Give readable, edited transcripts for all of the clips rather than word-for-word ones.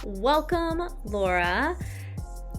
Welcome, Laura.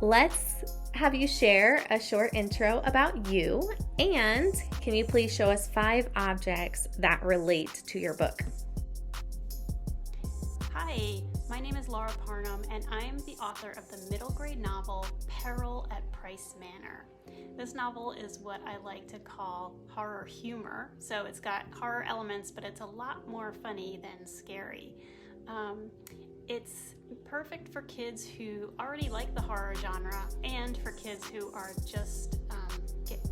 Let's have you share a short intro about you, and can you please show us 5 objects that relate to your book? Hi, my name is Laura Parnum, and I'm the author of the middle grade novel Peril at Price Manor. This novel is what I like to call horror humor, so it's got horror elements, but it's a lot more funny than scary. It's perfect for kids who already like the horror genre and for kids who are just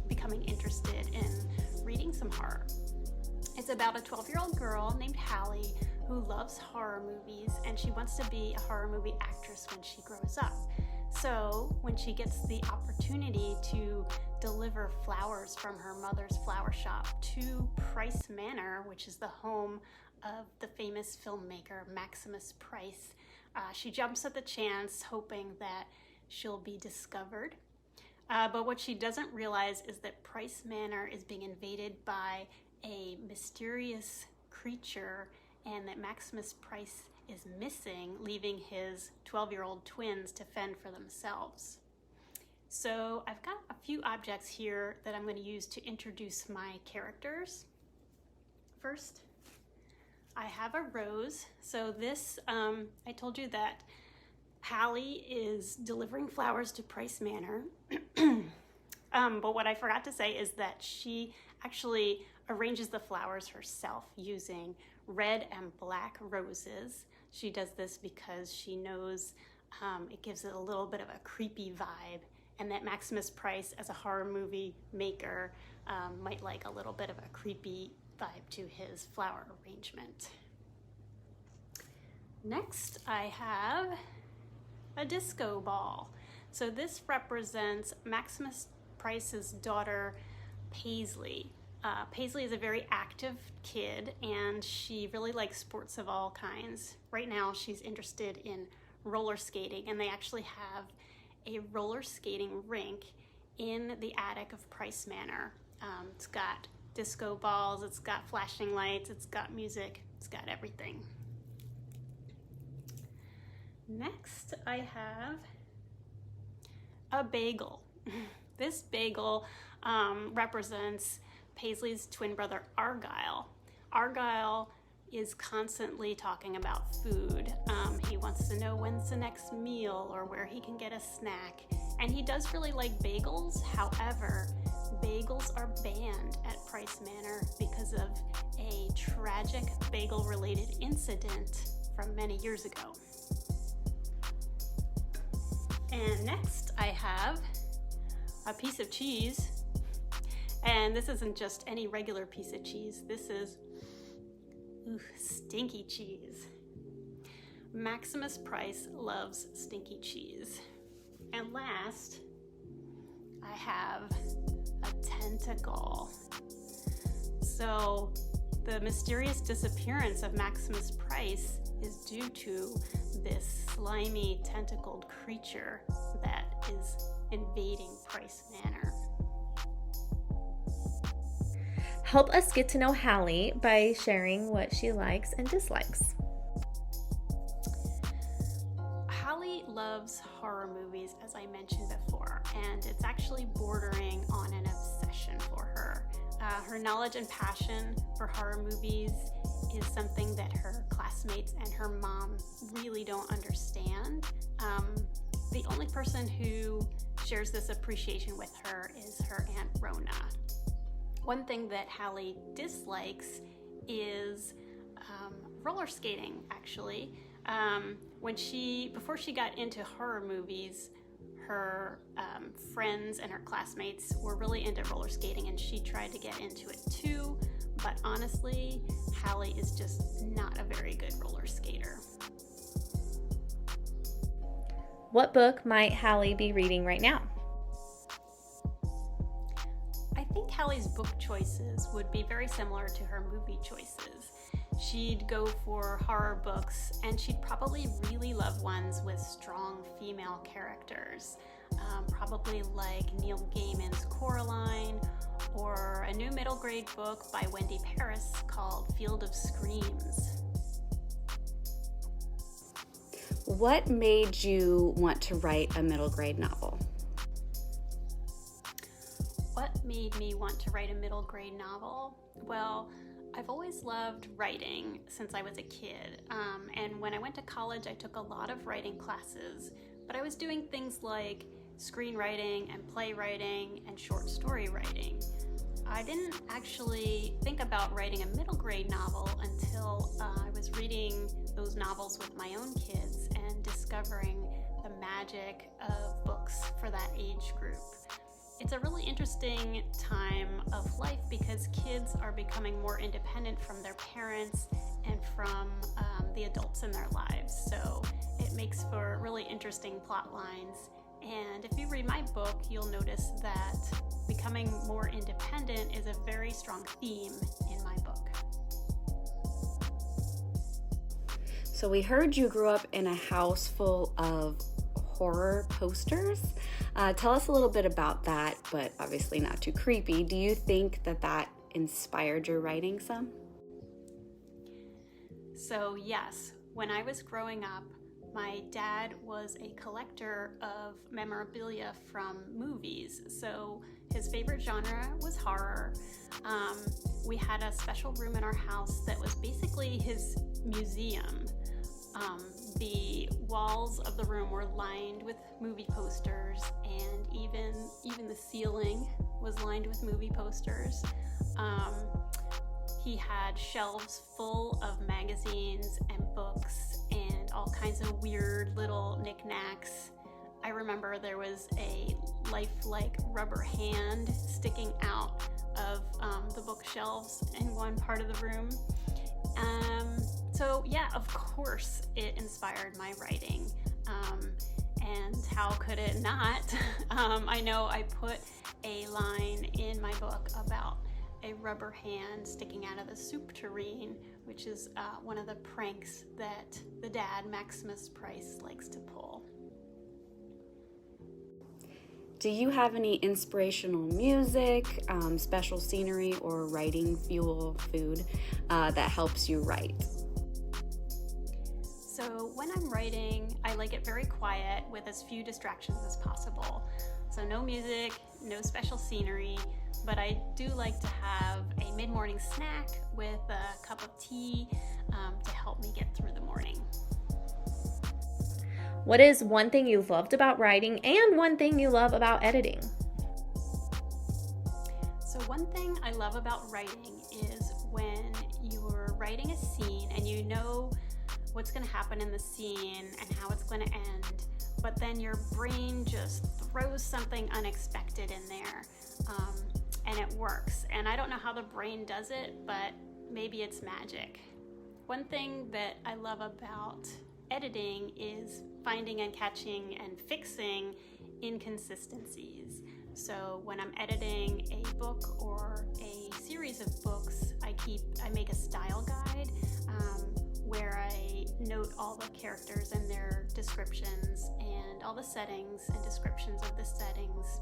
becoming interested in reading some horror. It's about a 12-year-old girl named Halle who loves horror movies, and she wants to be a horror movie actress when she grows up. So when she gets the opportunity to deliver flowers from her mother's flower shop to Price Manor, which is the home of the famous filmmaker Maximus Price, she jumps at the chance, hoping that she'll be discovered. But what she doesn't realize is that Price Manor is being invaded by a mysterious creature, and that Maximus Price is missing, leaving his 12-year-old twins to fend for themselves. So I've got a few objects here that I'm going to use to introduce my characters. First, I have a rose. So this, I told you that Halle is delivering flowers to Price Manor. But what I forgot to say is that she actually arranges the flowers herself using red and black roses. She does this because she knows it gives it a little bit of a creepy vibe, and that Maximus Price, as a horror movie maker, might like a little bit of a creepy vibe to his flower arrangement. Next, I have a disco ball. So this represents Maximus Price's daughter, Paisley. Paisley is a very active kid, and she really likes sports of all kinds. Right now, she's interested in roller skating, and they actually have a roller skating rink in the attic of Price Manor. It's got disco balls, it's got flashing lights, it's got music, it's got everything. Next, I have a bagel. This bagel represents Paisley's twin brother, Argyle. Argyle is constantly talking about food. He wants to know when's the next meal or where he can get a snack. And he does really like bagels. However, bagels are banned at Price Manor because of a tragic bagel-related incident from many years ago. And next, I have a piece of cheese. And this isn't just any regular piece of cheese. This is stinky cheese. Maximus Price loves stinky cheese. And last, I have a tentacle. So the mysterious disappearance of Maximus Price is due to this slimy tentacled creature that is invading Price Manor. Help us get to know Halle by sharing what she likes and dislikes. Halle loves horror movies, as I mentioned before, and it's actually bordering on an obsession for her. Her knowledge and passion for horror movies is something that her classmates and her mom really don't understand. The only person who shares this appreciation with her is her Aunt Rona. One thing that Halle dislikes is roller skating, actually. Before she got into horror movies, her friends and her classmates were really into roller skating, and she tried to get into it too, but honestly, Halle is just not a very good roller skater. What book might Halle be reading right now? I think Halle's book choices would be very similar to her movie choices. She'd go for horror books, and she'd probably really love ones with strong female characters, probably like Neil Gaiman's Coraline, or a new middle grade book by Wendy Paris called Field of Screams. what made you want to write a middle grade novel? What made me want to write a middle grade novel? Well, I've always loved writing since I was a kid. And when I went to college, I took a lot of writing classes, but I was doing things like screenwriting and playwriting and short story writing. I didn't actually think about writing a middle grade novel until I was reading those novels with my own kids and discovering the magic of books for that age group. It's a really interesting time of life because kids are becoming more independent from their parents and from the adults in their lives. So it makes for really interesting plot lines. And if you read my book, you'll notice that becoming more independent is a very strong theme in my book. So we heard you grew up in a house full of horror posters. Tell us a little bit about that, but obviously not too creepy. Do you think that inspired your writing some? So yes, when I was growing up, my dad was a collector of memorabilia from movies. So his favorite genre was horror. We had a special room in our house that was basically his museum. The walls of the room were lined with movie posters, and even the ceiling was lined with movie posters. He had shelves full of magazines and books and all kinds of weird little knickknacks. I remember there was a lifelike rubber hand sticking out of the bookshelves in one part of the room. So yeah, of course it inspired my writing. And how could it not? I know I put a line in my book about a rubber hand sticking out of the soup tureen, which is one of the pranks that the dad, Maximus Price, likes to pull. Do you have any inspirational music, special scenery, or writing fuel food that helps you write? So when I'm writing, I like it very quiet with as few distractions as possible. So no music, no special scenery, but I do like to have a mid-morning snack with a cup of tea to help me get through the morning. What is one thing you loved about writing and one thing you love about editing? So one thing I love about writing is when you're writing a scene and you know what's going to happen in the scene and how it's going to end, but then your brain just throws something unexpected in there, and it works. And I don't know how the brain does it, but maybe it's magic. One thing that I love about editing is finding and catching and fixing inconsistencies. So when I'm editing a book or a series of books, I make a style guide where I note all the characters and their descriptions and all the settings and descriptions of the settings.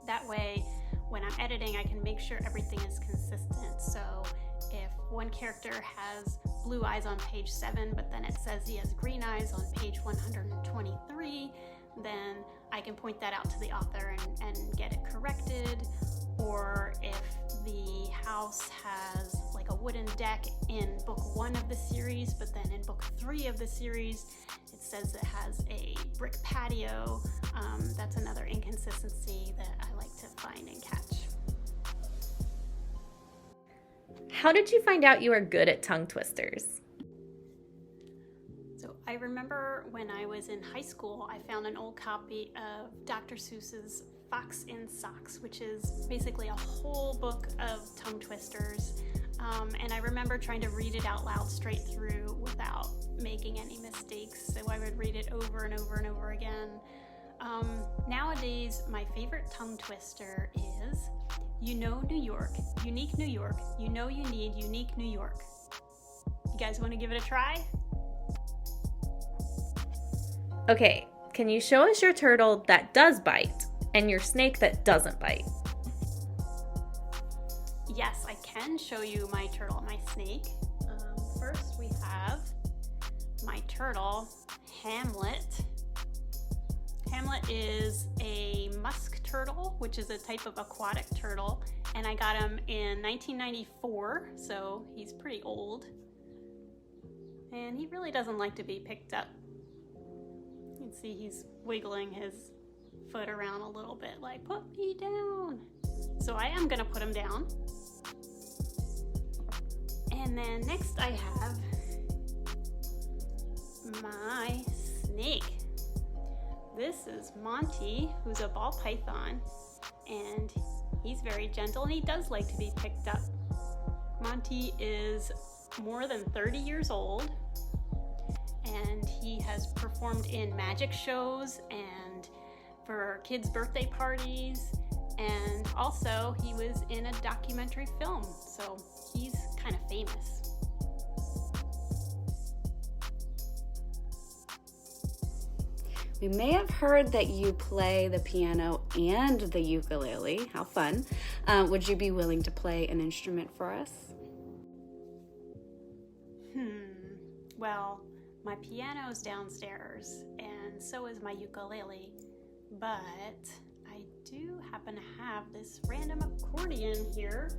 That way, when I'm editing, I can make sure everything is consistent. So if one character has blue eyes on page 7, but then it says he has green eyes on page 123, then I can point that out to the author and get it corrected. Or if the house has like a wooden deck in book 1 of the series, but then in book 3 of the series, it says it has a brick patio, that's another inconsistency that I like to find and catch. How did you find out you were good at tongue twisters? So I remember when I was in high school, I found an old copy of Dr. Seuss's Fox in Socks, which is basically a whole book of tongue twisters. And I remember trying to read it out loud straight through without making any mistakes. So I would read it over and over and over again. Nowadays, my favorite tongue twister is, you know New York, unique New York, you know you need unique New York. You guys want to give it a try? Okay, can you show us your turtle that does bite and your snake that doesn't bite? Yes, I can show you my turtle and my snake. First we have my turtle, Hamlet. Hamlet is a musk turtle, which is a type of aquatic turtle, and I got him in 1994, so he's pretty old. And he really doesn't like to be picked up. You can see he's wiggling his foot around a little bit, like, put me down. So I am gonna put him down. And then next I have my snake. This is Monty, who's a ball python, and he's very gentle and he does like to be picked up. Monty is more than 30 years old, and he has performed in magic shows and for kids' birthday parties, and also he was in a documentary film, so he's kind of famous. We may have heard that you play the piano and the ukulele. How fun. Would you be willing to play an instrument for us? Well, my piano's downstairs, and so is my ukulele, but I do happen to have this random accordion here.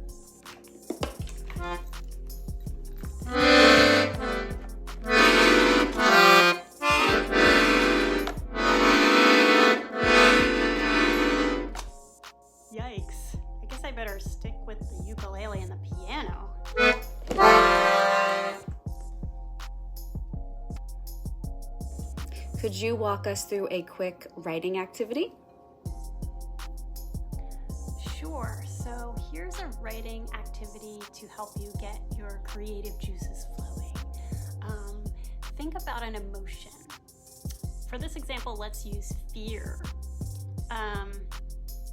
Yikes. I guess I better stick with the ukulele and the piano. Could you walk us through a quick writing activity? Sure. So here's a writing activity to help you get your creative juices flowing. Think about an emotion. For this example, let's use fear.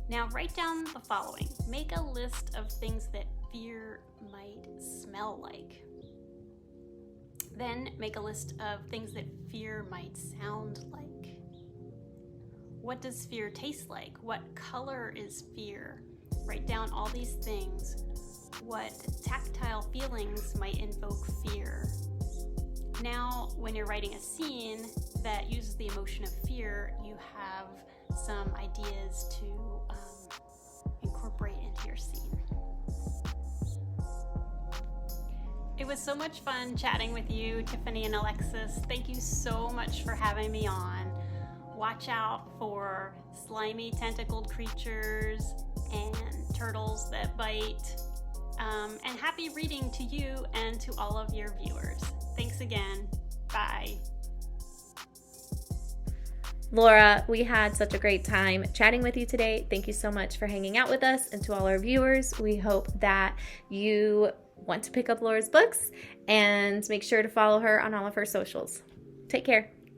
Now write down the following. Make a list of things that fear might smell like. Then make a list of things that fear might sound like. What does fear taste like? What color is fear? Write down all these things. What tactile feelings might invoke fear? Now, when you're writing a scene that uses the emotion of fear, you have some ideas to incorporate into your scene. It was so much fun chatting with you, Tiffany and Alexis. Thank you so much for having me on. Watch out for slimy tentacled creatures and turtles that bite. And happy reading to you and to all of your viewers. Thanks again. Bye. Laura, we had such a great time chatting with you today. Thank you so much for hanging out with us. And to all our viewers, we hope that you want to pick up Laura's books and make sure to follow her on all of her socials. Take care.